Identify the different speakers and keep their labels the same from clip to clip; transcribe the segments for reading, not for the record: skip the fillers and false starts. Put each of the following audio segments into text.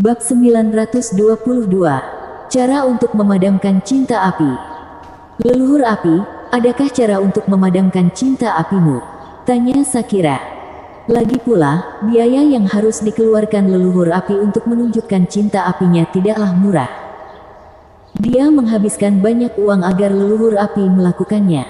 Speaker 1: Bab 922. Cara untuk memadamkan cinta api. Leluhur api, adakah cara untuk memadamkan cinta apimu? Tanya Shakira. Lagi pula, biaya yang harus dikeluarkan leluhur api untuk menunjukkan cinta apinya tidaklah murah. Dia menghabiskan banyak uang agar leluhur api melakukannya.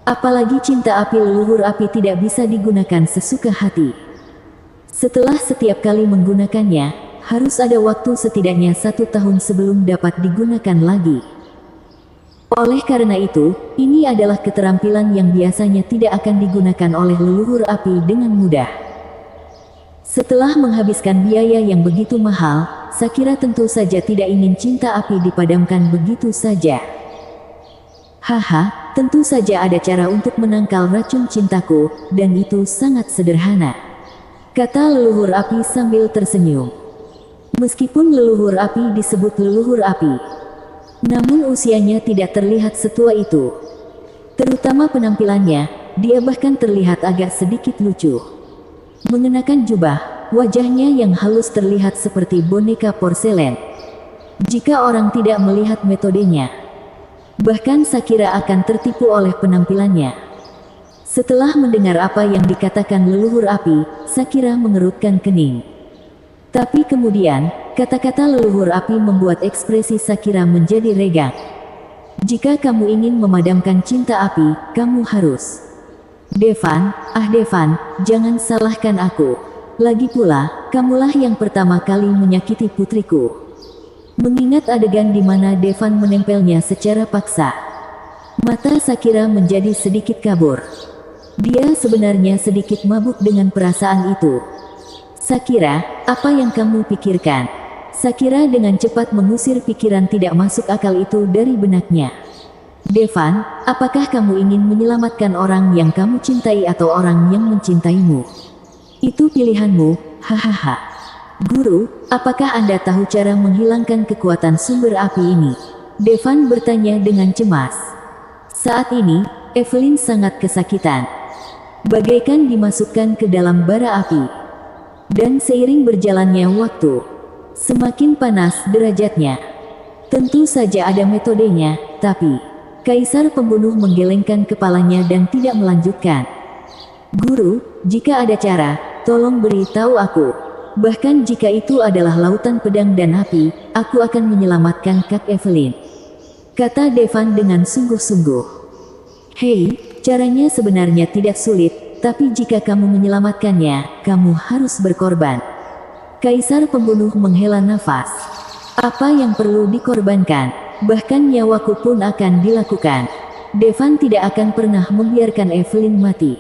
Speaker 1: Apalagi cinta api leluhur api tidak bisa digunakan sesuka hati. Setelah setiap kali menggunakannya, harus ada waktu setidaknya 1 tahun sebelum dapat digunakan lagi. Oleh karena itu, ini adalah keterampilan yang biasanya tidak akan digunakan oleh leluhur api dengan mudah. Setelah menghabiskan biaya yang begitu mahal, Shakira tentu saja tidak ingin cinta api dipadamkan begitu saja. Haha, tentu saja ada cara untuk menangkal racun cintaku, dan itu sangat sederhana, kata leluhur api sambil tersenyum. Meskipun leluhur api disebut leluhur api, namun usianya tidak terlihat setua itu. Terutama penampilannya, dia bahkan terlihat agak sedikit lucu. Mengenakan jubah, wajahnya yang halus terlihat seperti boneka porselen. Jika orang tidak melihat metodenya, bahkan Shakira akan tertipu oleh penampilannya. Setelah mendengar apa yang dikatakan leluhur api, Shakira mengerutkan kening. Tapi kemudian, kata-kata leluhur api membuat ekspresi Shakira menjadi regang. Jika kamu ingin memadamkan cinta api, kamu harus. Devan, Devan, jangan salahkan aku. Lagi pula, kamulah yang pertama kali menyakiti putriku. Mengingat adegan di mana Devan menempelnya secara paksa, mata Shakira menjadi sedikit kabur. Dia sebenarnya sedikit mabuk dengan perasaan itu. Shakira, apa yang kamu pikirkan? Shakira dengan cepat mengusir pikiran tidak masuk akal itu dari benaknya. Devan, apakah kamu ingin menyelamatkan orang yang kamu cintai atau orang yang mencintaimu? Itu pilihanmu, hahaha. Guru, apakah Anda tahu cara menghilangkan kekuatan sumber api ini? Devan bertanya dengan cemas. Saat ini, Evelyn sangat kesakitan, bagaikan dimasukkan ke dalam bara api. Dan seiring berjalannya waktu, semakin panas derajatnya. Tentu saja ada metodenya, tapi Kaisar Pembunuh menggelengkan kepalanya dan tidak melanjutkan. Guru, jika ada cara, tolong beritahu aku. Bahkan jika itu adalah lautan pedang dan api, aku akan menyelamatkan Kak Evelyn, kata Devan dengan sungguh-sungguh. Hei, caranya sebenarnya tidak sulit. Tapi jika kamu menyelamatkannya, kamu harus berkorban. Kaisar Pembunuh menghela nafas. Apa yang perlu dikorbankan? Bahkan nyawaku pun akan dilakukan. Devan tidak akan pernah membiarkan Evelyn mati.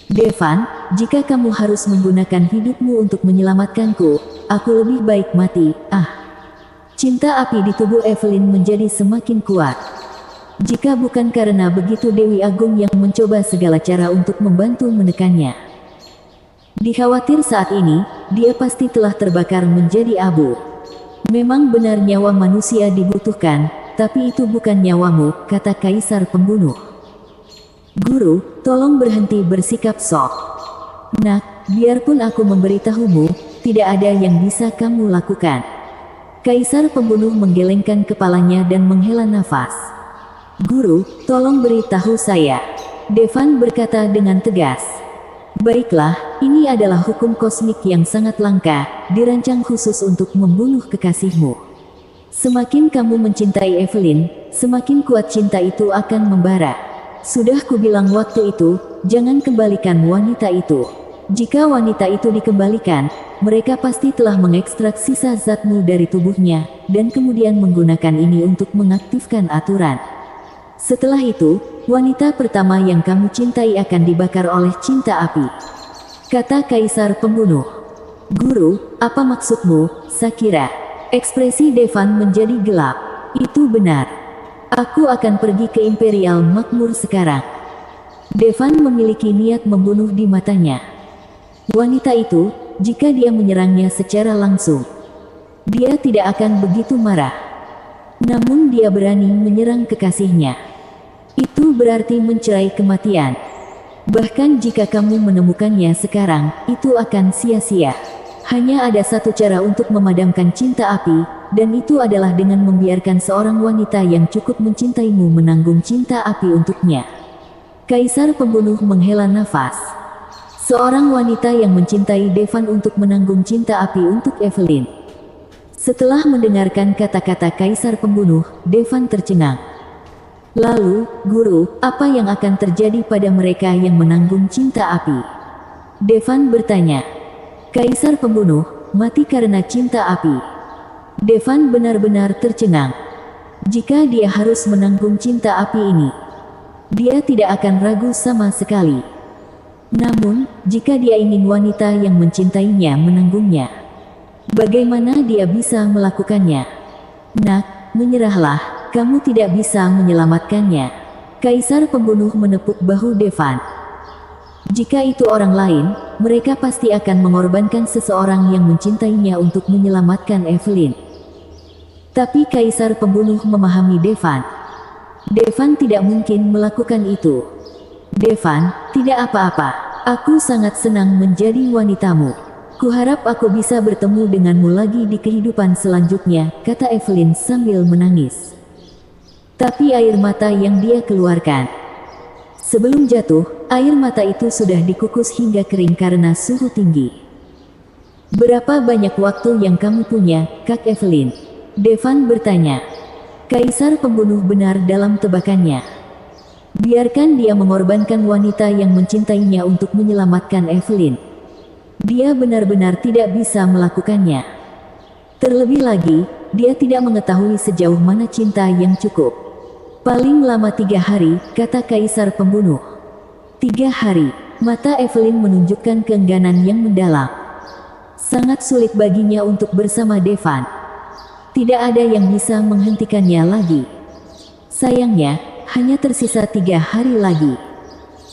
Speaker 1: Devan, jika kamu harus menggunakan hidupmu untuk menyelamatkanku, aku lebih baik mati. Cinta api di tubuh Evelyn menjadi semakin kuat. Jika bukan karena begitu Dewi Agung yang mencoba segala cara untuk membantu menekannya. Dikhawatir saat ini, dia pasti telah terbakar menjadi abu. Memang benar nyawa manusia dibutuhkan, tapi itu bukan nyawamu, kata Kaisar Pembunuh. Guru, tolong berhenti bersikap sok. Nak, biarpun aku memberitahumu, tidak ada yang bisa kamu lakukan. Kaisar Pembunuh menggelengkan kepalanya dan menghela nafas. Guru, tolong beritahu saya. Devan berkata dengan tegas. Baiklah, ini adalah hukum kosmik yang sangat langka, dirancang khusus untuk membunuh kekasihmu. Semakin kamu mencintai Evelyn, semakin kuat cinta itu akan membara. Sudah kubilang waktu itu, jangan kembalikan wanita itu. Jika wanita itu dikembalikan, mereka pasti telah mengekstrak sisa zatmu dari tubuhnya, dan kemudian menggunakan ini untuk mengaktifkan aturan. Setelah itu, wanita pertama yang kamu cintai akan dibakar oleh cinta api, kata Kaisar Pembunuh. Guru, apa maksudmu, Shakira? Ekspresi Devan menjadi gelap. Itu benar. Aku akan pergi ke Imperial Makmur sekarang. Devan memiliki niat membunuh di matanya. Wanita itu, jika dia menyerangnya secara langsung, dia tidak akan begitu marah. Namun dia berani menyerang kekasihnya. Itu berarti mencerai kematian. Bahkan jika kamu menemukannya sekarang, itu akan sia-sia. hanya ada satu cara untuk memadamkan cinta api, dan itu adalah dengan membiarkan seorang wanita yang cukup mencintaimu menanggung cinta api untuknya. Kaisar pembunuh menghela nafas. Seorang wanita yang mencintai Devan untuk menanggung cinta api untuk Evelyn. Setelah mendengarkan kata-kata Kaisar pembunuh, Devan tercengang. Lalu, guru, apa yang akan terjadi pada mereka yang menanggung cinta api? Devan bertanya. Kaisar pembunuh, mati karena cinta api. Devan benar-benar tercengang. Jika dia harus menanggung cinta api ini, dia tidak akan ragu sama sekali. Namun, jika dia ingin wanita yang mencintainya menanggungnya, bagaimana dia bisa melakukannya? Nak, menyerahlah, kamu tidak bisa menyelamatkannya. Kaisar pembunuh menepuk bahu Devan. Jika itu orang lain, mereka pasti akan mengorbankan seseorang yang mencintainya untuk menyelamatkan Evelyn. Tapi Kaisar pembunuh memahami Devan. Devan tidak mungkin melakukan itu. Devan, tidak apa-apa. Aku sangat senang menjadi wanitamu. Kuharap aku bisa bertemu denganmu lagi di kehidupan selanjutnya, kata Evelyn sambil menangis. Tapi air mata yang dia keluarkan sebelum jatuh, air mata itu sudah dikukus hingga kering karena suhu tinggi. Berapa banyak waktu yang kamu punya, Kak Evelyn? Devan bertanya. Kaisar pembunuh benar dalam tebakannya. Biarkan dia mengorbankan wanita yang mencintainya untuk menyelamatkan Evelyn. Dia benar-benar tidak bisa melakukannya. Terlebih lagi, dia tidak mengetahui sejauh mana cinta yang cukup. Paling lama 3 hari, kata Kaisar pembunuh. 3 hari, mata Evelyn menunjukkan keengganan yang mendalam. Sangat sulit baginya untuk bersama Devan. Tidak ada yang bisa menghentikannya lagi. Sayangnya, hanya tersisa 3 hari lagi.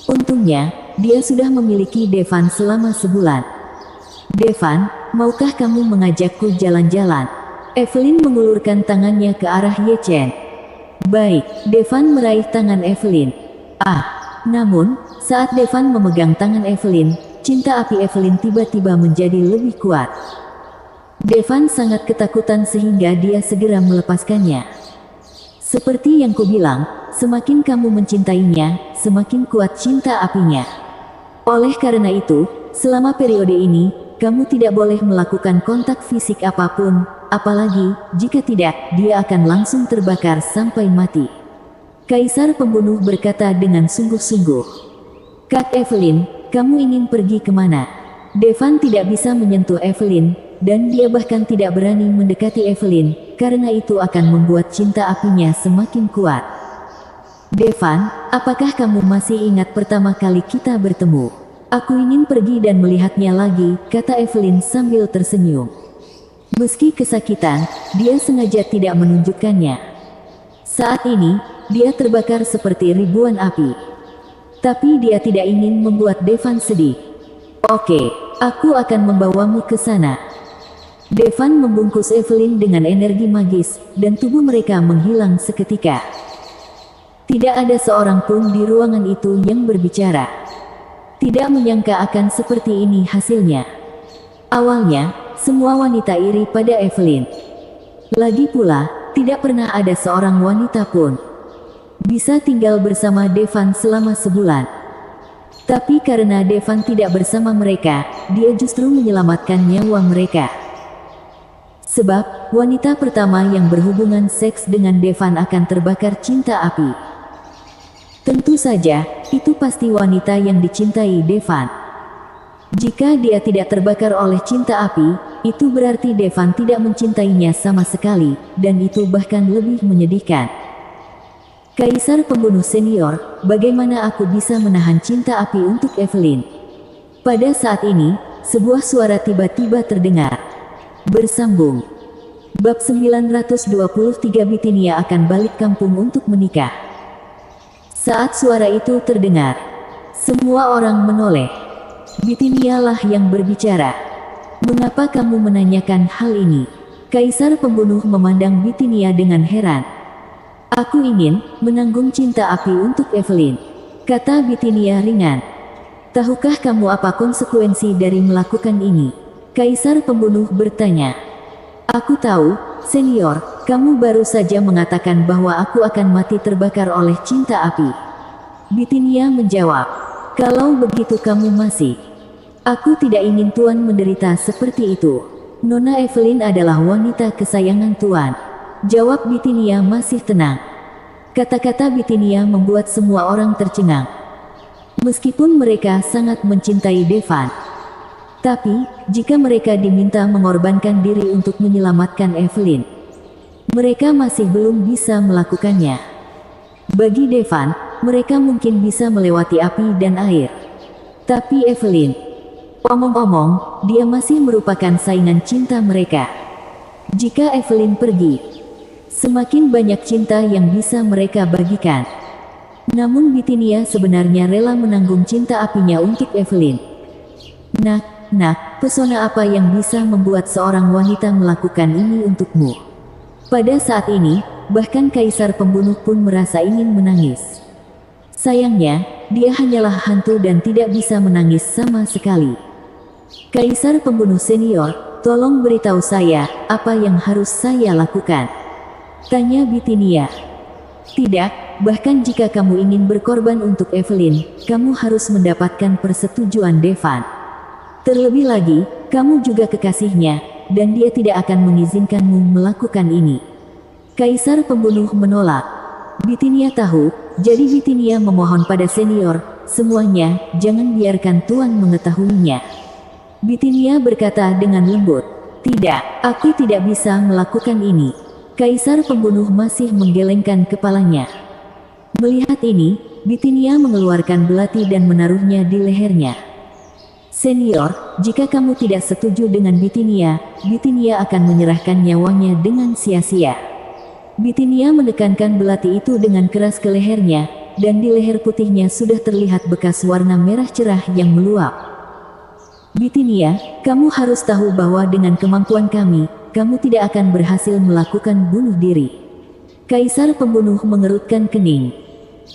Speaker 1: Untungnya, dia sudah memiliki Devan selama sebulan. Devan, maukah kamu mengajakku jalan-jalan? Evelyn mengulurkan tangannya ke arah Ye Chen. Baik, Devan meraih tangan Evelyn. Namun, saat Devan memegang tangan Evelyn, cinta api Evelyn tiba-tiba menjadi lebih kuat. Devan sangat ketakutan sehingga dia segera melepaskannya. Seperti yang kubilang, semakin kamu mencintainya, semakin kuat cinta apinya. Oleh karena itu, selama periode ini, kamu tidak boleh melakukan kontak fisik apapun, apalagi, jika tidak, dia akan langsung terbakar sampai mati. Kaisar pembunuh berkata dengan sungguh-sungguh. Kak Evelyn, kamu ingin pergi kemana? Devan tidak bisa menyentuh Evelyn, dan dia bahkan tidak berani mendekati Evelyn, karena itu akan membuat cinta apinya semakin kuat. Devan, apakah kamu masih ingat pertama kali kita bertemu? Aku ingin pergi dan melihatnya lagi, kata Evelyn sambil tersenyum. Meski kesakitan, dia sengaja tidak menunjukkannya. Saat ini, dia terbakar seperti ribuan api. Tapi dia tidak ingin membuat Devan sedih. Oke, aku akan membawamu ke sana. Devan membungkus Evelyn dengan energi magis, dan tubuh mereka menghilang seketika. Tidak ada seorang pun di ruangan itu yang berbicara. Tidak menyangka akan seperti ini hasilnya. Awalnya, semua wanita iri pada Evelyn. Lagi pula, tidak pernah ada seorang wanita pun bisa tinggal bersama Devan selama sebulan. Tapi karena Devan tidak bersama mereka, dia justru menyelamatkan nyawa mereka. Sebab, wanita pertama yang berhubungan seks dengan Devan akan terbakar cinta api. Tentu saja, itu pasti wanita yang dicintai Devan. Jika dia tidak terbakar oleh cinta api, itu berarti Devan tidak mencintainya sama sekali, dan itu bahkan lebih menyedihkan. Kaisar pembunuh senior, bagaimana aku bisa menahan cinta api untuk Evelyn? Pada saat ini, sebuah suara tiba-tiba terdengar. Bersambung. Bab 923 Bitinia akan balik kampung untuk menikah. Saat suara itu terdengar, semua orang menoleh. Bitinialah yang berbicara. Mengapa kamu menanyakan hal ini? Kaisar pembunuh memandang Bitinia dengan heran. Aku ingin menanggung cinta api untuk Evelyn, kata Bitinia ringan. Tahukah kamu apa konsekuensi dari melakukan ini? Kaisar pembunuh bertanya. Aku tahu, senior, kamu baru saja mengatakan bahwa aku akan mati terbakar oleh cinta api. Bitinia menjawab. Kalau begitu kamu masih. Aku tidak ingin Tuan menderita seperti itu. Nona Evelyn adalah wanita kesayangan Tuan. Jawab Bitinia masih tenang. Kata-kata Bitinia membuat semua orang tercengang. Meskipun mereka sangat mencintai Devan. Tapi, jika mereka diminta mengorbankan diri untuk menyelamatkan Evelyn, mereka masih belum bisa melakukannya. Bagi Devan, mereka mungkin bisa melewati api dan air. Tapi Evelyn, omong-omong, dia masih merupakan saingan cinta mereka. Jika Evelyn pergi, semakin banyak cinta yang bisa mereka bagikan. Namun Bitinia sebenarnya rela menanggung cinta apinya untuk Evelyn. Nak, pesona apa yang bisa membuat seorang wanita melakukan ini untukmu? Pada saat ini, bahkan Kaisar Pembunuh pun merasa ingin menangis. Sayangnya, dia hanyalah hantu dan tidak bisa menangis sama sekali. Kaisar Pembunuh Senior, tolong beritahu saya, apa yang harus saya lakukan? Tanya Bitinia. Tidak, bahkan jika kamu ingin berkorban untuk Evelyn, kamu harus mendapatkan persetujuan Devan. Terlebih lagi, kamu juga kekasihnya, dan dia tidak akan mengizinkanmu melakukan ini. Kaisar Pembunuh menolak. Bitinia tahu, jadi Bitinia memohon pada senior, semuanya, jangan biarkan Tuan mengetahuinya. Bitinia berkata dengan lembut, tidak, aku tidak bisa melakukan ini. Kaisar Pembunuh masih menggelengkan kepalanya. Melihat ini, Bitinia mengeluarkan belati dan menaruhnya di lehernya. Senior, jika kamu tidak setuju dengan Bitinia, Bitinia akan menyerahkan nyawanya dengan sia-sia. Bitinia menekankan belati itu dengan keras ke lehernya, dan di leher putihnya sudah terlihat bekas warna merah cerah yang meluap. Bitinia, kamu harus tahu bahwa dengan kemampuan kami, kamu tidak akan berhasil melakukan bunuh diri. Kaisar Pembunuh mengerutkan kening.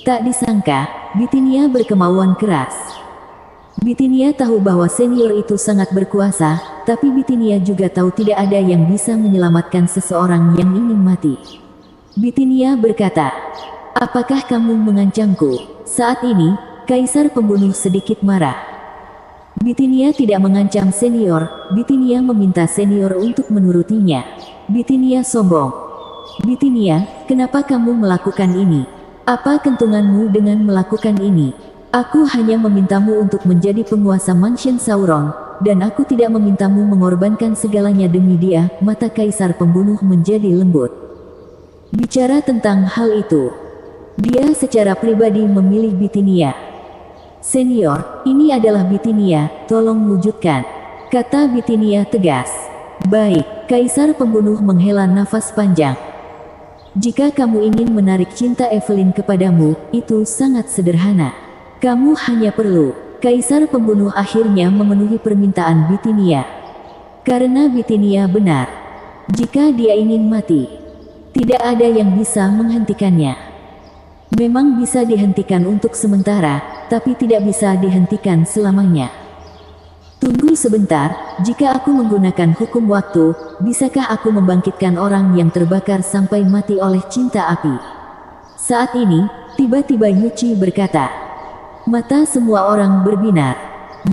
Speaker 1: Tak disangka, Bitinia berkemauan keras. Bitinia tahu bahwa senior itu sangat berkuasa, tapi Bitinia juga tahu tidak ada yang bisa menyelamatkan seseorang yang ingin mati. Bitinia berkata, apakah kamu mengancamku? Saat ini, Kaisar Pembunuh sedikit marah. Bitinia tidak mengancam senior, Bitinia meminta senior untuk menurutinya. Bitinia sombong. Bitinia, kenapa kamu melakukan ini? Apa keuntunganmu dengan melakukan ini? Aku hanya memintamu untuk menjadi penguasa Mansion Sauron, dan aku tidak memintamu mengorbankan segalanya demi dia. Mata Kaisar Pembunuh menjadi lembut. Bicara tentang hal itu, dia secara pribadi memilih Bitinia. Senior, ini adalah Bitinia, tolong wujudkan. Kata Bitinia tegas. Baik, Kaisar Pembunuh menghela nafas panjang. Jika kamu ingin menarik cinta Evelyn kepadamu, itu sangat sederhana. Kamu hanya perlu. Kaisar Pembunuh akhirnya memenuhi permintaan Bitinia. Karena Bitinia benar. Jika dia ingin mati, tidak ada yang bisa menghentikannya. Memang bisa dihentikan untuk sementara, tapi tidak bisa dihentikan selamanya. Tunggu sebentar, jika aku menggunakan hukum waktu, bisakah aku membangkitkan orang yang terbakar sampai mati oleh cinta api? Saat ini, tiba-tiba Yuchi berkata. Mata semua orang berbinar.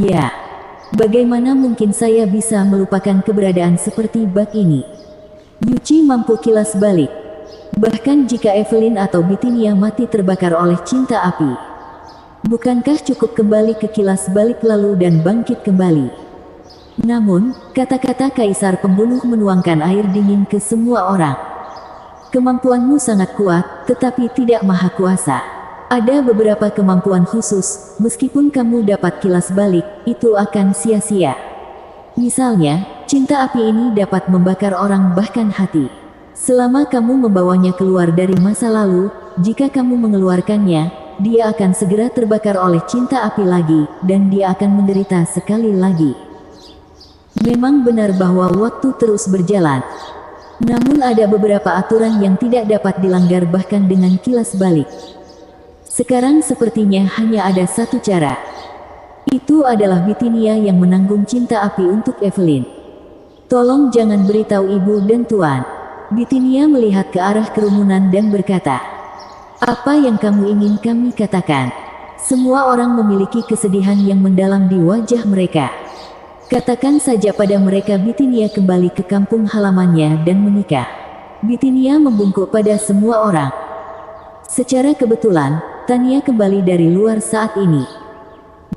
Speaker 1: Ya, bagaimana mungkin saya bisa melupakan keberadaan seperti bak ini? Yuchi mampu kilas balik. Bahkan jika Evelyn atau Bitinia mati terbakar oleh cinta api, bukankah cukup kembali ke kilas balik lalu dan bangkit kembali? Namun, kata-kata Kaisar Pembunuh menuangkan air dingin ke semua orang. Kemampuanmu sangat kuat, tetapi tidak maha kuasa. Ada beberapa kemampuan khusus, meskipun kamu dapat kilas balik, itu akan sia-sia. Misalnya, cinta api ini dapat membakar orang bahkan hati. Selama kamu membawanya keluar dari masa lalu, jika kamu mengeluarkannya, dia akan segera terbakar oleh cinta api lagi, dan dia akan menderita sekali lagi. Memang benar bahwa waktu terus berjalan. Namun ada beberapa aturan yang tidak dapat dilanggar bahkan dengan kilas balik. Sekarang sepertinya hanya ada satu cara. Itu adalah Bitinia yang menanggung cinta api untuk Evelyn. Tolong jangan beritahu ibu dan tuan. Bitinia melihat ke arah kerumunan dan berkata, apa yang kamu ingin kami katakan? Semua orang memiliki kesedihan yang mendalam di wajah mereka. Katakan saja pada mereka Bitinia kembali ke kampung halamannya dan menikah. Bitinia membungkuk pada semua orang. Secara kebetulan, Tania kembali dari luar saat ini.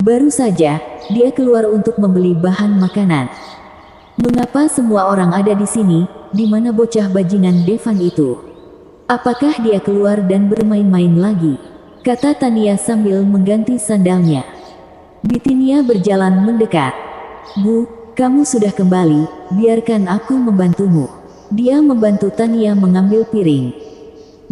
Speaker 1: Baru saja, dia keluar untuk membeli bahan makanan. Mengapa semua orang ada di sini, di mana bocah bajingan Devan itu? Apakah dia keluar dan bermain-main lagi? Kata Tania sambil mengganti sandalnya. Bitinia berjalan mendekat. Bu, kamu sudah kembali, biarkan aku membantumu. Dia membantu Tania mengambil piring.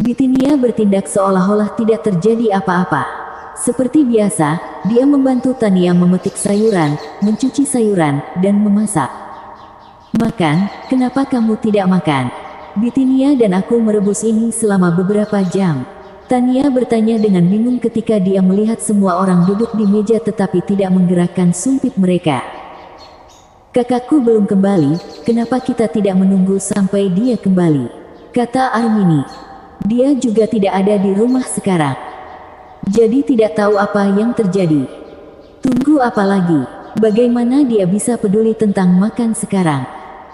Speaker 1: Bitinia bertindak seolah-olah tidak terjadi apa-apa. Seperti biasa, dia membantu Tania memetik sayuran, mencuci sayuran, dan memasak. Makan, kenapa kamu tidak makan? Bitinia dan aku merebus ini selama beberapa jam. Tania bertanya dengan bingung ketika dia melihat semua orang duduk di meja tetapi tidak menggerakkan sumpit mereka. Kakakku belum kembali, kenapa kita tidak menunggu sampai dia kembali? Kata Armini. Dia juga tidak ada di rumah sekarang. Jadi tidak tahu apa yang terjadi. Tunggu apa lagi? Bagaimana dia bisa peduli tentang makan sekarang?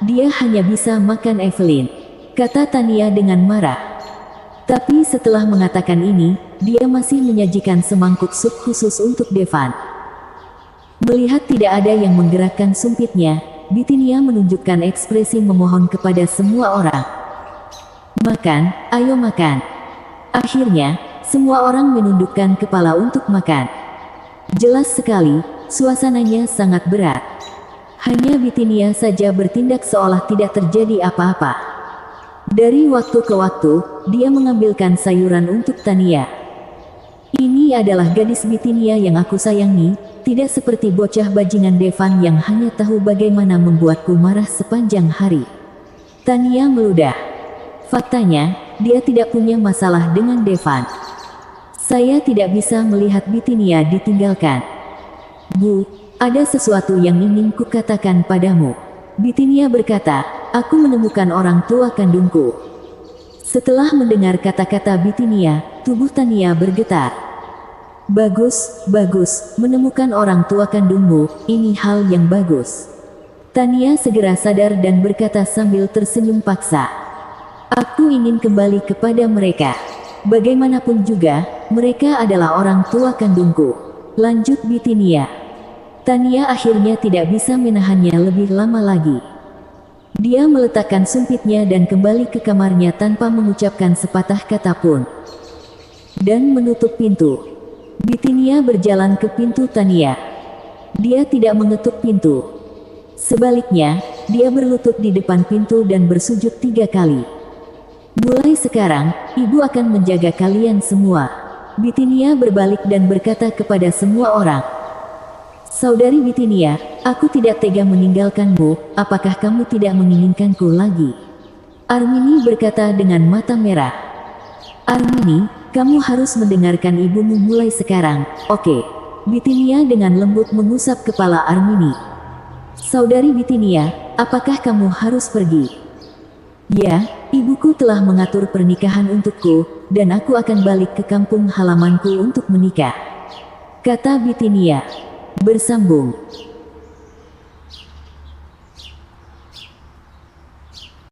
Speaker 1: Dia hanya bisa makan Evelyn. Kata Tania dengan marah. Tapi setelah mengatakan ini, dia masih menyajikan semangkuk sup khusus untuk Devan. Melihat tidak ada yang menggerakkan sumpitnya, Bitinia menunjukkan ekspresi memohon kepada semua orang. Makan, ayo makan. Akhirnya, semua orang menundukkan kepala untuk makan. Jelas sekali, suasananya sangat berat. Hanya Bitinia saja bertindak seolah tidak terjadi apa-apa. Dari waktu ke waktu, dia mengambilkan sayuran untuk Tania. Ini adalah gadis Bitinia yang aku sayangi, tidak seperti bocah bajingan Devan yang hanya tahu bagaimana membuatku marah sepanjang hari. Tania meludah. Faktanya, dia tidak punya masalah dengan Devan. Saya tidak bisa melihat Bitinia ditinggalkan. Bu, ada sesuatu yang ingin kukatakan padamu. Bitinia berkata, aku menemukan orang tua kandungku. Setelah mendengar kata-kata Bitinia, tubuh Tania bergetar. Bagus, bagus, menemukan orang tua kandungmu, ini hal yang bagus. Tania segera sadar dan berkata sambil tersenyum paksa. Aku ingin kembali kepada mereka. Bagaimanapun juga, mereka adalah orang tua kandungku. Lanjut Bitinia. Tania akhirnya tidak bisa menahannya lebih lama lagi. Dia meletakkan sumpitnya dan kembali ke kamarnya tanpa mengucapkan sepatah kata pun. Dan menutup pintu. Bitinia berjalan ke pintu Tania. Dia tidak mengetuk pintu. Sebaliknya, dia berlutut di depan pintu dan bersujud 3 kali. Mulai sekarang, ibu akan menjaga kalian semua. Bitinia berbalik dan berkata kepada semua orang. Saudari Bitinia, aku tidak tega meninggalkanmu, apakah kamu tidak menginginkanku lagi? Armini berkata dengan mata merah. Armini, kamu harus mendengarkan ibumu mulai sekarang, oke? Bitinia dengan lembut mengusap kepala Armini. Saudari Bitinia, apakah kamu harus pergi? Ya, ibuku telah mengatur pernikahan untukku, dan aku akan balik ke kampung halamanku untuk menikah. Kata Bitinia. Bersambung.